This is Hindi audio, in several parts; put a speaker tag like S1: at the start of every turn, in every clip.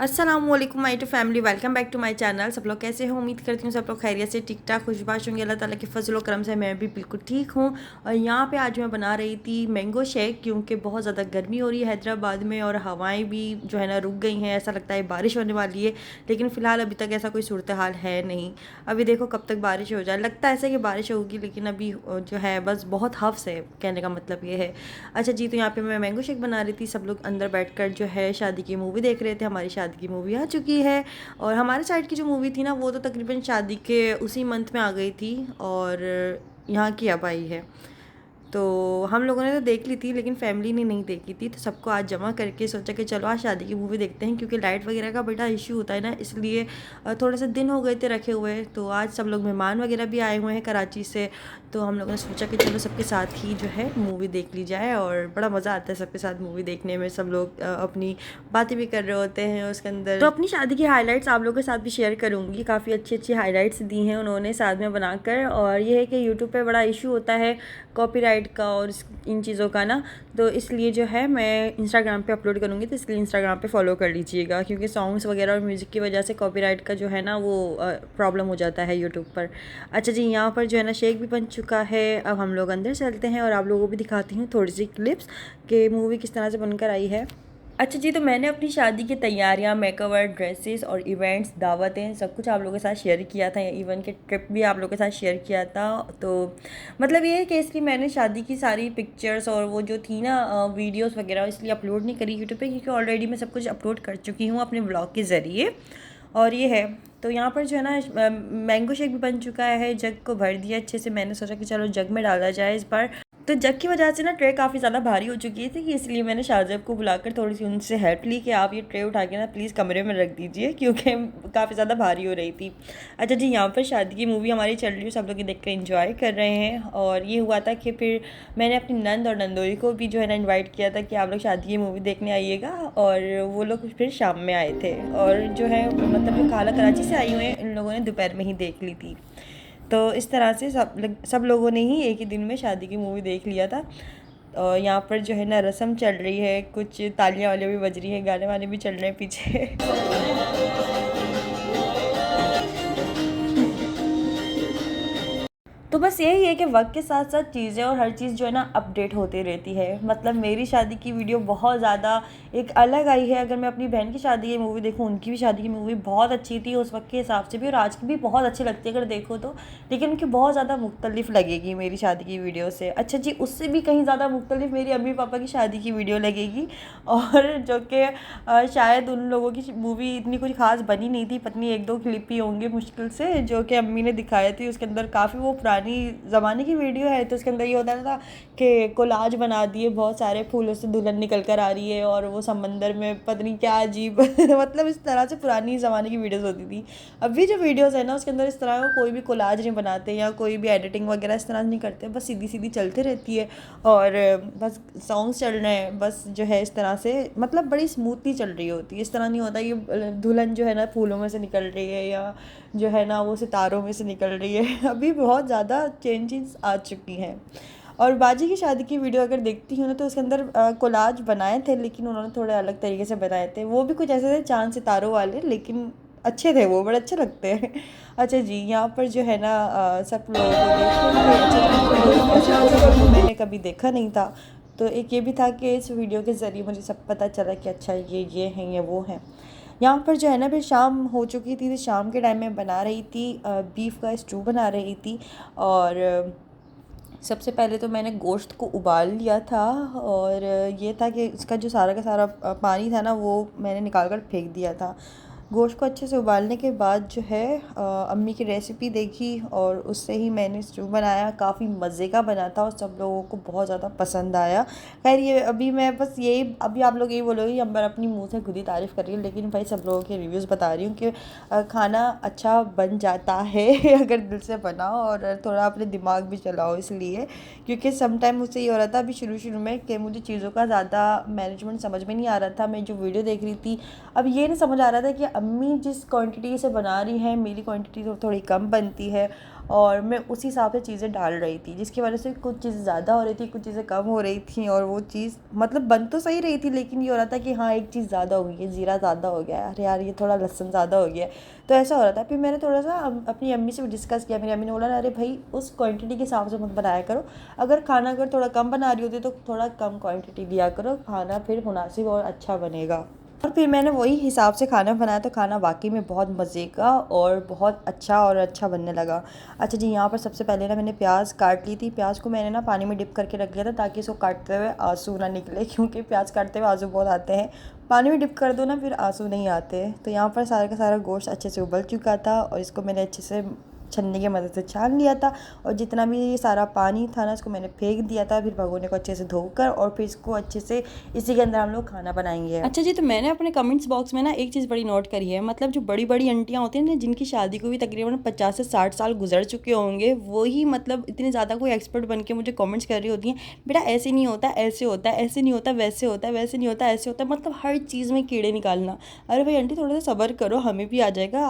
S1: अस्सलाम वालेकुम my to family, welcome back to my channel. सब लोग कैसे हो? उम्मीद करती हूँ सब लोग खैरियत से ठीक ठाक खुशबाश होंगे। अल्लाह ताला के फजल करम से मैं भी बिल्कुल ठीक हूँ। और यहाँ पे आज मैं बना रही थी मैंगो शेक, क्योंकि बहुत ज़्यादा गर्मी हो रही है हैदराबाद में और हवाएं भी जो है ना रुक गई हैं। ऐसा लगता है बारिश होने वाली है, लेकिन फ़िलहाल अभी तक ऐसा कोई सूरत हाल है नहीं। अभी देखो कब तक बारिश हो जाए। लगता है ऐसा कि बारिश होगी, लेकिन अभी जो है बस बहुत हफ्स है, कहने का मतलब ये है। अच्छा जी, तो यहाँ पे मैं मैंगो शेक बना रही थी। सब लोग अंदर बैठकर जो है शादी की मूवी देख रहे थे। हमारी शादी की मूवी आ चुकी है और हमारे साइड की जो मूवी थी ना, वो तो तकरीबन शादी के उसी मंथ में आ गई थी और यहाँ की अब आई है। तो हम लोगों ने तो देख ली थी, लेकिन फैमिली ने नहीं देखी थी। तो सबको आज जमा करके सोचा कि चलो आज शादी की मूवी देखते हैं, क्योंकि लाइट वगैरह का बड़ा इशू होता है ना, इसलिए थोड़े से दिन हो गए थे रखे हुए। तो आज सब लोग मेहमान वगैरह भी आए हुए हैं कराची से, तो हम लोगों ने सोचा कि चलो सबके साथ ही जो है मूवी देख ली जाए। और बड़ा मज़ा आता है सबके साथ मूवी देखने में। सब लोग अपनी बातें भी कर रहे होते हैं उसके अंदर। तो अपनी शादी की हाइलाइट्स आप लोगों के साथ भी शेयर करूँगी। काफ़ी अच्छी अच्छी हाइलाइट्स दी हैं उन्होंने साथ में बनाकर। और ये है कि यूट्यूब पे बड़ा इशू होता है कॉपीराइट का और इन चीज़ों का ना, तो इसलिए जो है मैं इंस्टाग्राम पे अपलोड करूँगी, तो इसलिए इंस्टाग्राम पे फॉलो कर लीजिएगा, क्योंकि सॉन्ग्स वगैरह और म्यूज़िक की वजह से कॉपीराइट का जो है ना वो प्रॉब्लम हो जाता है यूट्यूब पर। अच्छा जी, यहाँ पर जो है ना शेक भी बन चुका है। अब हम लोग अंदर चलते हैं और आप लोगों को भी दिखाती हूँ थोड़ी सी क्लिप्स कि मूवी किस तरह से बनकर आई है। अच्छा जी, तो मैंने अपनी शादी की तैयारियां, मेकओवर, ड्रेसेस और इवेंट्स, दावतें, सब कुछ आप लोगों के साथ शेयर किया था। इवन के ट्रिप भी आप लोगों के साथ शेयर किया था। तो मतलब ये है कि इसलिए मैंने शादी की सारी पिक्चर्स और वो जो थी ना वीडियोस वगैरह, इसलिए अपलोड नहीं करी यूट्यूब पे, क्योंकि ऑलरेडी मैं सब कुछ अपलोड कर चुकी हूँ अपने ब्लॉग के ज़रिए। और ये है, तो यहाँ पर जो है ना मैंगो शेक भी बन चुका है। जग को भर दिया अच्छे से। मैंने सोचा कि चलो जग में डाला जाए इस बार। तो जग की वजह से ना ट्रे काफ़ी ज़्यादा भारी हो चुकी थी, कि इसलिए मैंने शाहज़ेब को बुलाकर थोड़ी सी उनसे हेल्प ली कि आप ये ट्रे उठा के ना प्लीज़ कमरे में रख दीजिए, क्योंकि काफ़ी ज़्यादा भारी हो रही थी। अच्छा जी, यहाँ पर शादी की मूवी हमारी चल रही है, सब लोग ये देख कर इंजॉय कर रहे हैं। और ये हुआ था कि फिर मैंने अपनी नंद और नंदोई को भी जो है ना इन्वाइट किया था कि आप लोग शादी की मूवी देखने आइएगा, और वो लोग फिर शाम में आए थे। और जो है मतलब जो खाला कराची से आई हुए हैं, इन लोगों ने दोपहर में ही देख ली थी। तो इस तरह से सब लोगों ने ही एक ही दिन में शादी की मूवी देख लिया था। और यहाँ पर जो है ना रस्म चल रही है, कुछ तालियां वालियाँ भी बज रही हैं, गाने वाने भी चल रहे हैं पीछे। तो बस यही है कि वक्त के साथ साथ चीज़ें और हर चीज़ जो है ना अपडेट होती रहती है। मतलब मेरी शादी की वीडियो बहुत ज़्यादा एक अलग आई है। अगर मैं अपनी बहन की शादी की मूवी देखूँ, उनकी भी शादी की मूवी बहुत अच्छी थी उस वक्त के हिसाब से भी, और आज की भी बहुत अच्छी लगती है अगर देखो तो। लेकिन उनकी बहुत ज़्यादा मुख्तलिफ लगेगी मेरी शादी की वीडियो से। अच्छा जी, उससे भी कहीं ज़्यादा मुख्तलिफ मेरी अम्मी पापा की शादी की वीडियो लगेगी, और जो कि शायद उन लोगों की मूवी इतनी कुछ खास बनी नहीं थी। पत्नी एक दो क्लिप ही होंगे मुश्किल से जो कि अम्मी ने दिखाए थे। उसके अंदर काफ़ी वो पुरानी ज़माने की वीडियो है, तो उसके अंदर ये होता था कि कोलाज बना दिए, बहुत सारे फूलों से दुल्हन निकल कर आ रही है और वो समंदर में पता नहीं क्या अजीब मतलब इस तरह से पुरानी ज़माने की वीडियोस होती थी। अभी जो वीडियोस है ना उसके अंदर इस तरह का कोई भी कोलाज नहीं बनाते या कोई भी एडिटिंग वगैरह इस तरह नहीं करते, बस सीधी सीधी चलते रहती है और बस सॉन्ग्स चल रहे हैं, बस जो है इस तरह से मतलब बड़ी स्मूथली चल रही होती है। इस तरह नहीं होता कि दुल्हन जो है ना फूलों में से निकल रही है या जो है ना वो सितारों में से निकल रही है। अभी बहुत ज़्यादा चेंजेस आ चुकी हैं। और बाजी की शादी की वीडियो अगर देखती हूँ ना, तो उसके अंदर कोलाज बनाए थे, लेकिन उन्होंने थोड़े अलग तरीके से बनाए थे। वो भी कुछ ऐसे थे चांद सितारों वाले, लेकिन अच्छे थे, वो बड़े अच्छे लगते हैं। अच्छा जी, यहाँ पर जो है ना सब लोगों को देखेंगे। मैंने कभी देखा नहीं था, तो एक ये भी था कि इस वीडियो के ज़रिए मुझे सब पता चला कि अच्छा ये हैं, ये वो हैं। यहाँ पर जो है ना फिर शाम हो चुकी थी, तो शाम के टाइम में बना रही थी बीफ का स्टू बना रही थी। और सबसे पहले तो मैंने गोश्त को उबाल लिया था, और ये था कि इसका जो सारा का सारा पानी था ना वो मैंने निकाल कर फेंक दिया था। गोश्त को अच्छे से उबालने के बाद जो है अम्मी की रेसिपी देखी और उससे ही मैंने स्टू बनाया। काफ़ी मज़े का बना था और सब लोगों को बहुत ज़्यादा पसंद आया। खैर ये अभी मैं बस यही, अभी आप लोग यही बोलोगे अंबर अपनी मुंह से खुद ही तारीफ़ कर रही हूँ, लेकिन भाई सब लोगों के रिव्यूज़ बता रही हूँ कि खाना अच्छा बन जाता है अगर दिल से बनाओ और थोड़ा अपने दिमाग भी चलाओ। इसलिए क्योंकि सम टाइम मुझसे ये हो रहा था अभी शुरू शुरू में कि मुझे चीज़ों का ज़्यादा मैनेजमेंट समझ में नहीं आ रहा था। मैं जो वीडियो देख रही थी अब ये नहीं समझ आ रहा था कि अम्मी जिस क्वांटिटी से बना रही है मेरी क्वांटिटी तो थोड़ी कम बनती है, और मैं उसी हिसाब से चीज़ें डाल रही थी, जिसकी वजह से कुछ चीज़ें ज़्यादा हो रही थी, कुछ चीज़ें कम हो रही थी। और वो चीज़ मतलब बन तो सही रही थी, लेकिन ये हो रहा था कि हाँ एक चीज़ ज़्यादा हो गई है, ज़ीरा ज़्यादा हो गया है, अरे यार ये थोड़ा लहसुन ज़्यादा हो गया है, तो ऐसा हो रहा था। फिर मैंने थोड़ा सा अपनी अम्मी से डिस्कस किया, मेरी अम्मी ने बोला अरे भाई उस क्वांटिटी के हिसाब से मत बनाया करो, अगर थोड़ा कम बना रही होती तो थोड़ा कम क्वांटिटी दिया करो, खाना फिर मुनासिब और अच्छा बनेगा। और फिर मैंने वही हिसाब से खाना बनाया, तो खाना वाकई में बहुत मज़े का और बहुत अच्छा बनने लगा। अच्छा जी, यहाँ पर सबसे पहले ना मैंने प्याज काट ली थी। प्याज को मैंने ना पानी में डिप करके रख लिया था ताकि इसको काटते हुए आंसू ना निकले, क्योंकि प्याज काटते हुए आंसू बहुत आते हैं। पानी में डिप कर दो ना फिर आंसू नहीं आते। तो यहाँ पर सारा का सारा गोश्त अच्छे से उबल चुका था और इसको मैंने अच्छे से छन्नी की मदद से छान लिया था, और जितना भी ये सारा पानी था ना इसको मैंने फेंक दिया था। फिर भगोने को अच्छे से धोकर और फिर इसको अच्छे से इसी के अंदर हम लोग खाना बनाएंगे। अच्छा जी, तो मैंने अपने कमेंट्स बॉक्स में ना एक चीज़ बड़ी नोट करी है, मतलब जो बड़ी बड़ी आंटियाँ होती हैं ना जिनकी शादी को भी तकरीबन 50 से 60 साल गुजर चुके होंगे, वही मतलब इतने ज़्यादा कोई एक्सपर्ट बन के मुझे कमेंट्स कर रही होती हैं, बेटा ऐसे नहीं होता, ऐसे होता है, ऐसे नहीं होता, वैसे होता है, वैसे नहीं होता, ऐसे होता है, मतलब हर चीज़ में कीड़े निकालना। अरे भाई आंटी थोड़ा सा सब्र करो, हमें भी आ जाएगा।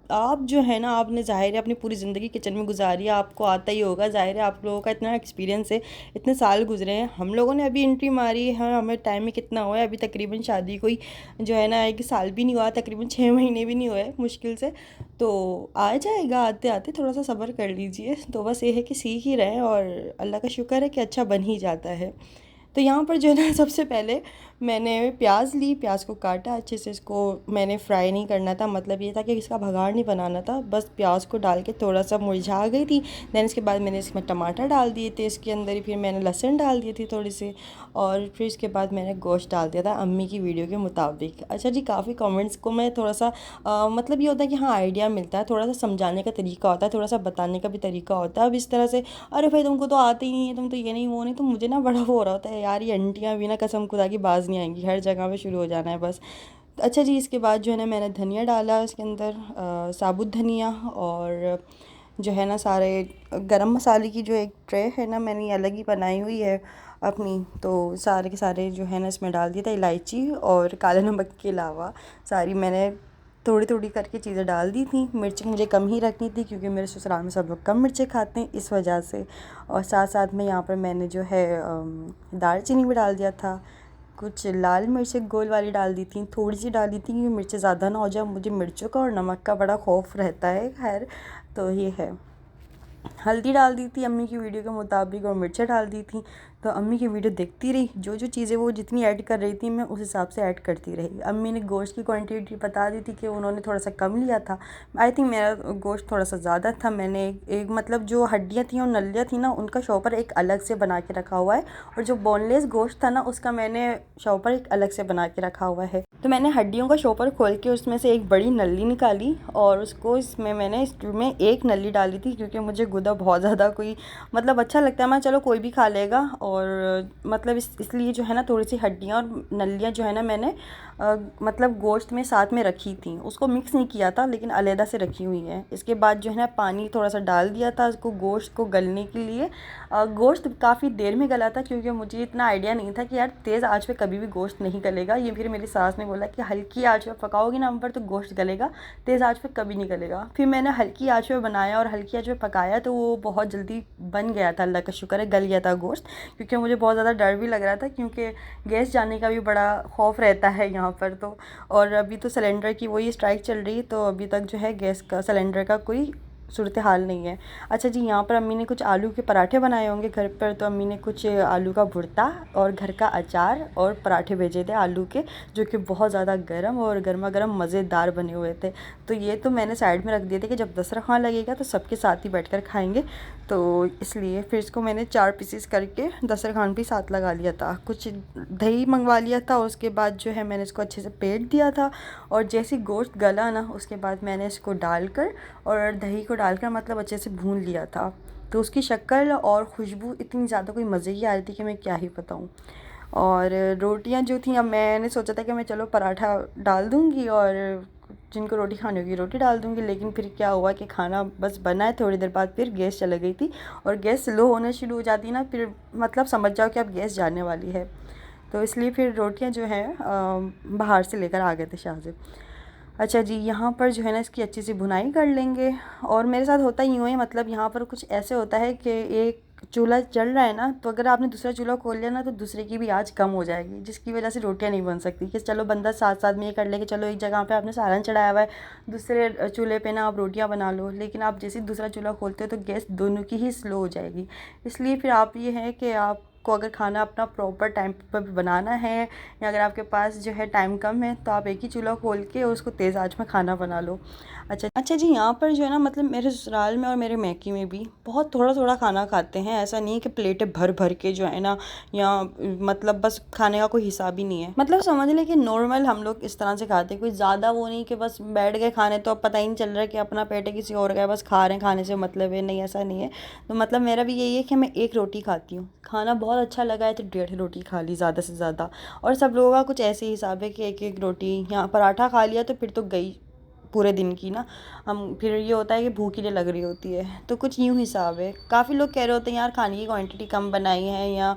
S1: आप जो है ना, आपने ज़ाहिर है अपनी पूरी ज़िंदगी किचन में गुजारी है, आपको आता ही होगा, ज़ाहिर है आप लोगों का इतना एक्सपीरियंस है, इतने साल गुजरे हैं। हम लोगों ने अभी एंट्री मारी है, हमें टाइम में कितना हुआ है, अभी तकरीबन शादी कोई जो है ना 1 साल भी नहीं हुआ, तकरीबन 6 महीने भी नहीं हुए मुश्किल से। तो आ जाएगा, आते आते थोड़ा सा सब्र कर लीजिए। तो बस ये है कि सीख ही रहे हैं और अल्लाह का शुक्र है कि अच्छा बन ही जाता है। तो यहाँ पर जो है ना सबसे पहले मैंने प्याज ली, प्याज को काटा अच्छे से, इसको मैंने फ्राई नहीं करना था, मतलब ये था कि इसका भगाड़ नहीं बनाना था, बस प्याज को डाल के थोड़ा सा मुरझा गई थी। दैन इसके बाद मैंने इसमें टमाटर डाल दिए थे इसके अंदर ही, फिर मैंने लहसुन डाल दिए थे थोड़ी सी, और फिर इसके बाद मैंने गोश्त डाल दिया था अम्मी की वीडियो के मुताबिक। अच्छा जी, काफ़ी कमेंट्स को मैं थोड़ा सा मतलब ये होता है कि हाँ आइडिया मिलता है, थोड़ा सा समझाने का तरीका होता है, थोड़ा सा बताने का भी तरीका होता है। अब इस तरह से अरे भाई तुमको तो आते ही नहीं है, तुम तो ये नहीं वो नहीं, तो मुझे ना बड़ा वो हो रहा होता है यार, ये आंटियाँ भी ना कसम खुदा की बाज नहीं आएंगी, हर जगह पे शुरू हो जाना है बस। अच्छा जी, इसके बाद जो है ना मैंने धनिया डाला इसके अंदर, साबुत धनिया, और जो है ना सारे गरम मसाले की जो एक ट्रे है ना मैंने अलग ही बनाई हुई है अपनी, तो सारे के सारे जो है ना इसमें डाल दिया था। इलायची और काले नमक के अलावा सारी मैंने थोड़ी थोड़ी करके चीज़ें डाल दी थी। मिर्च मुझे कम ही रखनी थी क्योंकि मेरे ससुराल में सब लोग कम मिर्चें खाते हैं, इस वजह से। और साथ साथ में यहाँ पर मैंने जो है दालचीनी भी डाल दिया था, कुछ लाल मिर्चें गोल वाली डाल दी थी, थोड़ी सी डाली थी क्योंकि मिर्चें ज़्यादा ना हो जाए, मुझे मिर्चों का और नमक का बड़ा खौफ रहता है। खैर, तो ये है। हल्दी डाल दी थी अम्मी की वीडियो के मुताबिक और मिर्चें डाल दी थी। तो अम्मी की वीडियो देखती रही, जो जो चीज़ें वो जितनी ऐड कर रही थी मैं उस हिसाब से ऐड करती रही। अम्मी ने गोश्त की क्वांटिटी बता दी थी कि उन्होंने थोड़ा सा कम लिया था, आई थिंक मेरा गोश्त थोड़ा सा ज़्यादा था। मैंने एक मतलब जो हड्डियाँ थी और नलियाँ थी ना उनका शॉपर एक अलग से बना के रखा हुआ है, और जो बोनलेस गोश्त था ना उसका मैंने शॉपर एक अलग से बना के रखा हुआ है। तो मैंने हड्डियों का शॉपर खोल के उसमें से एक बड़ी नली निकाली और उसको इसमें मैंने इसमें एक नली डाली थी, क्योंकि मुझे गुदा बहुत ज़्यादा कोई मतलब अच्छा लगता है, मैं चलो कोई भी खा लेगा, और मतलब इसलिए जो है ना थोड़ी सी हड्डियाँ और नलियाँ जो है ना मैंने मतलब गोश्त में साथ में रखी थी, उसको मिक्स नहीं किया था लेकिन अलहदा से रखी हुई है। इसके बाद जो है ना पानी थोड़ा सा डाल दिया था उसको गोश्त को गलने के लिए। गोश्त काफ़ी देर में गला था क्योंकि मुझे इतना आइडिया नहीं था कि यार तेज़ आंच पे कभी भी गोश्त नहीं गलेगा। ये फिर मेरी सास ने बोला कि हल्की आंच पे पकाओगी ना पर तो गोश्त गलेगा, तेज़ आंच पे कभी नहीं गलेगा। फिर मैंने हल्की आंच पे बनाया और हल्की आंच पे पकाया तो वो बहुत जल्दी बन गया था, अल्लाह का शुक्र है गल गया था गोश्त। क्योंकि मुझे बहुत ज़्यादा डर भी लग रहा था क्योंकि गैस जाने का भी बड़ा खौफ रहता है यहाँ पर तो। और अभी तो सिलेंडर की वही स्ट्राइक चल रही है, तो अभी तक जो है गैस का सिलेंडर का कोई सूरत हाल नहीं है। अच्छा जी, यहाँ पर अम्मी ने कुछ आलू के पराठे बनाए होंगे घर पर, तो अम्मी ने कुछ आलू का भुर्ता और घर का अचार और पराठे भेजे थे आलू के, जो कि बहुत ज़्यादा गर्म और गर्मा गर्म मज़ेदार बने हुए थे। तो ये तो मैंने साइड में रख दिए थे कि जब दस्तरखान लगेगा तो सबके साथ ही बैठकर खाएंगे, तो इसलिए फिर इसको मैंने 4 पीसेस करके दस्तरखान भी साथ लगा लिया था। कुछ दही मंगवा लिया था, उसके बाद जो है मैंने इसको अच्छे से पेट दिया था, और जैसे गोश्त गला ना उसके बाद मैंने इसको डालकर और दही को डालकर मतलब अच्छे से भून लिया था। तो उसकी शक्ल और खुशबू इतनी ज़्यादा कोई मज़े की आ रही थी कि मैं क्या ही बताऊँ। और रोटियां जो थी, अब मैंने सोचा था कि मैं चलो पराठा डाल दूँगी और जिनको रोटी खानी होगी रोटी डाल दूँगी, लेकिन फिर क्या हुआ कि खाना बस बना है, थोड़ी देर बाद फिर गैस चली गई थी, और गैस स्लो होना शुरू हो जाती ना फिर मतलब समझ जाओ कि अब गैस जाने वाली है। तो इसलिए फिर रोटियां जो हैं बाहर से लेकर आ गए थे शाह से। अच्छा जी, यहाँ पर जो है ना इसकी अच्छी सी भुनाई कर लेंगे। और मेरे साथ होता यूँ है, मतलब यहाँ पर कुछ ऐसे होता है कि एक चूल्हा जल रहा है ना, तो अगर आपने दूसरा चूल्हा खोल लिया ना तो दूसरे की भी आँच कम हो जाएगी, जिसकी वजह से रोटियाँ नहीं बन सकती। कि चलो बंदा साथ साथ में ये कर ले कि चलो एक जगह पे आपने सालन चढ़ाया हुआ है, दूसरे चूल्हे पे ना आप रोटियाँ बना लो, लेकिन आप जैसे ही दूसरा चूल्हा खोलते हो तो गैस दोनों की ही स्लो हो जाएगी। इसलिए फिर आप ये है कि आपको अगर खाना अपना प्रॉपर टाइम पर बनाना है, या अगर आपके पास जो है टाइम कम है, तो आप एक ही चूल्हा खोल के और उसको तेज़ आंच में खाना बना लो। अच्छा जी, यहाँ पर जो है ना, मतलब मेरे ससुराल में और मेरे मैके में भी बहुत थोड़ा थोड़ा खाना खाते हैं। ऐसा नहीं है कि प्लेटें भर भर के जो है ना, या मतलब बस खाने का कोई हिसाब ही नहीं है। मतलब समझ लें कि नॉर्मल हम लोग इस तरह से खाते हैं, कोई ज़्यादा वो नहीं कि बस बैठ गए खाने तो अब पता ही नहीं चल रहा है कि अपना पेट है किसी और का है, बस खा रहे हैं, खाने से मतलब है नहीं, ऐसा नहीं है। तो मतलब मेरा भी यही है कि मैं एक रोटी खाती हूँ, खाना बहुत अच्छा लगा है तो 1.5 रोटी खा ली ज़्यादा से ज़्यादा। और सब लोगों का कुछ ऐसे हिसाब है कि एक एक रोटी, यहाँ पराठा खा लिया तो फिर तो गई पूरे दिन की ना। हम फिर ये होता है कि भूख ही नहीं लग रही होती है, तो कुछ यूँ हिसाब है। काफ़ी लोग कह रहे होते हैं यार खाने की क्वांटिटी कम बनाई है, या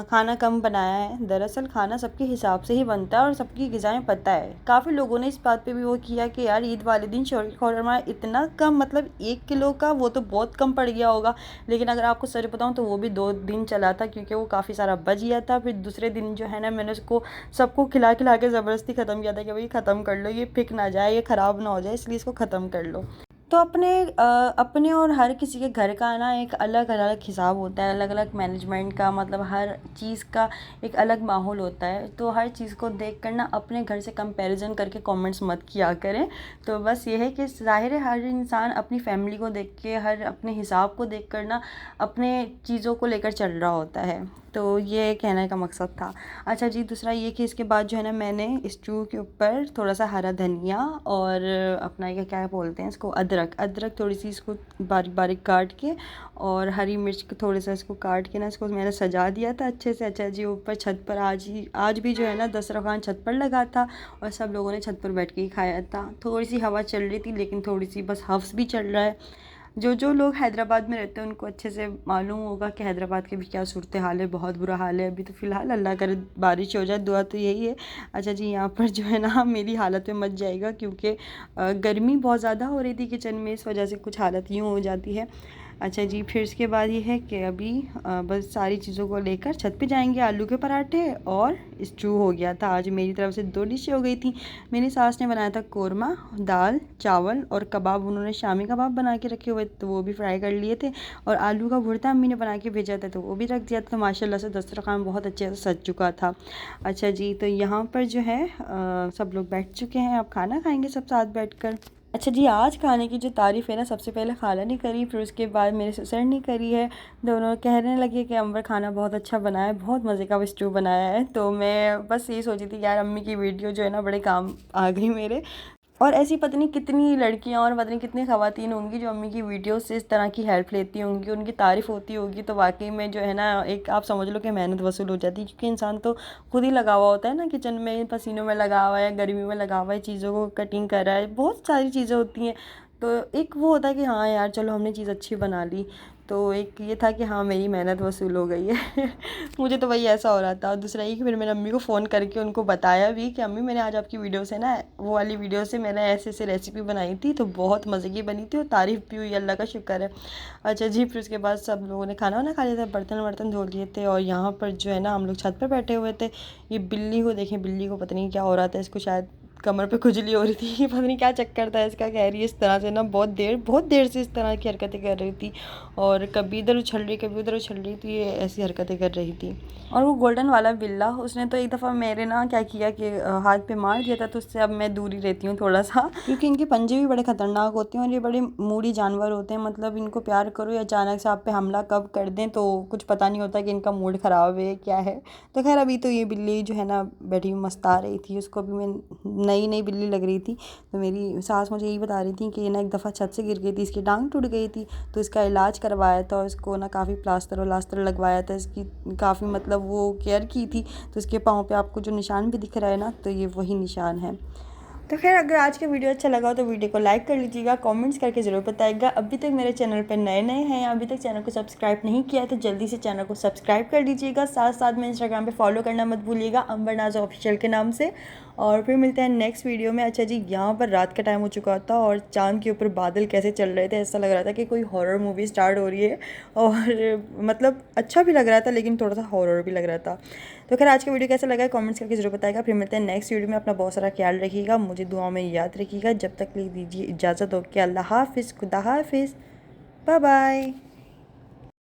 S1: खाना कम बनाया है। दरअसल खाना सबके हिसाब से ही बनता है और सबकी ग़िज़ाएँ पता है। काफ़ी लोगों ने इस बात पे भी वो किया कि यार ईद वाले दिन शौरमा इतना कम, मतलब 1 किलो का, वो तो बहुत कम पड़ गया होगा। लेकिन अगर आपको सच बताऊँ तो वो भी 2 दिन चला था, क्योंकि वो काफ़ी सारा बच गया था। फिर दूसरे दिन जो है ना, मैंने उसको सबको खिला खिला के ज़बरदस्ती ख़त्म किया था कि भाई ख़त्म कर लो, ये फिक ना जाए, ये ख़राब ना हो जाए, इसलिए इसको ख़त्म कर लो। तो अपने और हर किसी के घर का ना एक अलग अलग हिसाब होता है, अलग अलग मैनेजमेंट का, मतलब हर चीज़ का एक अलग माहौल होता है। तो हर चीज़ को देख कर ना अपने घर से कंपैरिजन करके कमेंट्स मत किया करें। तो बस ये है कि ज़ाहिर है हर इंसान अपनी फैमिली को देख के, हर अपने हिसाब को देख कर ना अपने चीज़ों को लेकर चल रहा होता है। तो ये कहने का मकसद था। अच्छा जी, दूसरा ये कि इसके बाद जो है ना, मैंने स्टू के ऊपर थोड़ा सा हरा धनिया और अपना ये क्या बोलते हैं इसको, अदरक थोड़ी सी इसको बारीक बारीक काट के, और हरी मिर्च को थोड़ा सा इसको काट के ना, इसको मैंने सजा दिया था अच्छे से। अच्छा जी, ऊपर छत पर आज भी जो है ना दस्तरखान छत पर लगा था, और सब लोगों ने छत पर बैठ के ही खाया था। थोड़ी सी हवा चल रही थी, लेकिन थोड़ी सी बस हफ्स भी चल रहा है। जो लोग हैदराबाद में रहते हैं उनको अच्छे से मालूम होगा कि हैदराबाद की भी क्या सूरत हाल है, बहुत बुरा हाल है अभी तो फ़िलहाल। अल्लाह करे बारिश हो जाए, दुआ तो यही है। अच्छा जी, यहाँ पर जो है ना मेरी हालत में मच जाएगा, क्योंकि गर्मी बहुत ज़्यादा हो रही थी किचन में, इस वजह से कुछ हालत यूँ हो जाती है। अच्छा जी, फिर इसके बाद ये है कि अभी बस सारी चीज़ों को लेकर छत पे जाएंगे। आलू के पराठे और स्टू हो गया था। आज मेरी तरफ से 2 डिशें हो गई थी। मेरी सास ने बनाया था कोरमा, दाल चावल और कबाब, उन्होंने शामी कबाब बना के रखे हुए तो वो भी फ्राई कर लिए थे, और आलू का भुर्ता अम्मी ने बना के भेजा था तो वो भी रख दिया था। तो माशाल्लाह से दस्तरखान बहुत अच्छे से सज चुका था। अच्छा जी, तो यहाँ पर जो है सब लोग बैठ चुके हैं, अब खाना खाएंगे सब साथ बैठकर। अच्छा जी, आज खाने की जो तारीफ़ है ना, सबसे पहले खाला ने करी, फिर उसके बाद मेरे ससुर ने करी है। दोनों कहने लगे कि अंबर खाना बहुत अच्छा बनाया है, बहुत मज़े का स्टू बनाया है। तो मैं बस यही सोची थी यार, अम्मी की वीडियो जो है ना बड़े काम आ गई मेरे। और ऐसी पता नहीं कितनी लड़कियां और पता नहीं कितनी ख़वातीन होंगी जो अम्मी की वीडियो से इस तरह की हेल्प लेती होंगी, उनकी तारीफ़ होती होगी, तो वाकई में जो है ना एक आप समझ लो कि मेहनत वसूल हो जाती है। क्योंकि इंसान तो खुद ही लगा हुआ होता है ना किचन में, पसीनों में लगा हुआ है, गर्मी में लगा हुआ है, चीज़ों को कटिंग कर रहा है, बहुत सारी चीज़ें होती हैं। तो एक वो होता है कि हाँ यार चलो हमने चीज़ अच्छी बना ली, तो एक ये था कि हाँ मेरी मेहनत वसूल हो गई है। मुझे तो वही ऐसा हो रहा था। और दूसरा ये कि फिर मैंने अम्मी को फ़ोन करके उनको बताया भी कि अम्मी मैंने आज आपकी वीडियो से ना, वो वाली वीडियो से मैंने ऐसे ऐसे रेसिपी बनाई थी तो बहुत मज़े की बनी थी, और तारीफ़ भी हुई, अल्लाह का शुक्र है। अच्छा जी, फिर उसके बाद सब लोगों ने खाना वाना खा लिया था, बर्तन वर्तन धो लिए थे, और यहाँ पर जो है ना हम लोग छत पर बैठे हुए थे। ये बिल्ली को देखें, बिल्ली को पता नहीं क्या हो रहा था, इसको शायद कमर पे खुजली हो रही थी, पता नहीं क्या चक्कर था इसका। कह रही है इस तरह से ना बहुत देर से इस तरह की हरकतें कर रही थी, और कभी इधर उछल रही कभी उधर उछल रही थी, ये ऐसी हरकतें कर रही थी। और वो गोल्डन वाला बिल्ला, उसने तो एक दफ़ा मेरे ना क्या किया कि हाथ पे मार दिया था, तो उससे अब मैं दूर ही रहती हूँ थोड़ा सा, क्योंकि इनके पंजे भी बड़े ख़तरनाक होते हैं और ये बड़े मूडी जानवर होते हैं। मतलब इनको प्यार करो या अचानक से आप पे हमला कब कर दें तो कुछ पता नहीं होता कि इनका मूड ख़राब है क्या है। तो खैर अभी तो ये बिल्ली जो है ना बैठी हुई मस्ता रही थी, उसको भी मैं नई नई बिल्ली लग रही थी। तो मेरी सास मुझे यही बता रही थी कि ना एक दफ़ा छत से गिर गई थी, इसकी टांग टूट गई थी, तो इसका इलाज करवाया था, और इसको ना काफ़ी प्लास्टर वलास्टर लगवाया था, इसकी काफ़ी मतलब वो केयर की थी। तो इसके पाँव पे आपको जो निशान भी दिख रहा है ना, तो ये वही निशान है। तो खैर अगर आज का वीडियो अच्छा लगा हो तो वीडियो को लाइक कर लीजिएगा, कमेंट्स करके ज़रूर बताइएगा। अभी तक मेरे चैनल पर नए हैं या अभी तक चैनल को सब्सक्राइब नहीं किया है तो जल्दी से चैनल को सब्सक्राइब कर लीजिएगा। साथ साथ में इंस्टाग्राम पे फॉलो करना मत भूलिएगा, अंबर नाज़ ऑफिशियल के नाम से। और फिर मिलते हैं नेक्स्ट वीडियो में। अच्छा जी, यहाँ पर रात का टाइम हो चुका था और चाँद के ऊपर बादल कैसे चल रहे थे, ऐसा लग रहा था कि कोई हॉरर मूवी स्टार्ट हो रही है। और मतलब अच्छा भी लग रहा था लेकिन थोड़ा सा हॉरर भी लग रहा था। तो खैर आज का वीडियो कैसा लगा कमेंट्स करके जरूर बताएगा। फिर मिलते हैं नेक्स्ट वीडियो में। अपना बहुत सारा ख्याल रखिएगा, मुझे दुआओं में याद रखिएगा। जब तक ले दीजिए इजाज़त, ओके, अल्लाह हाफिज़, खुदा हाफिज़, बाय बाय।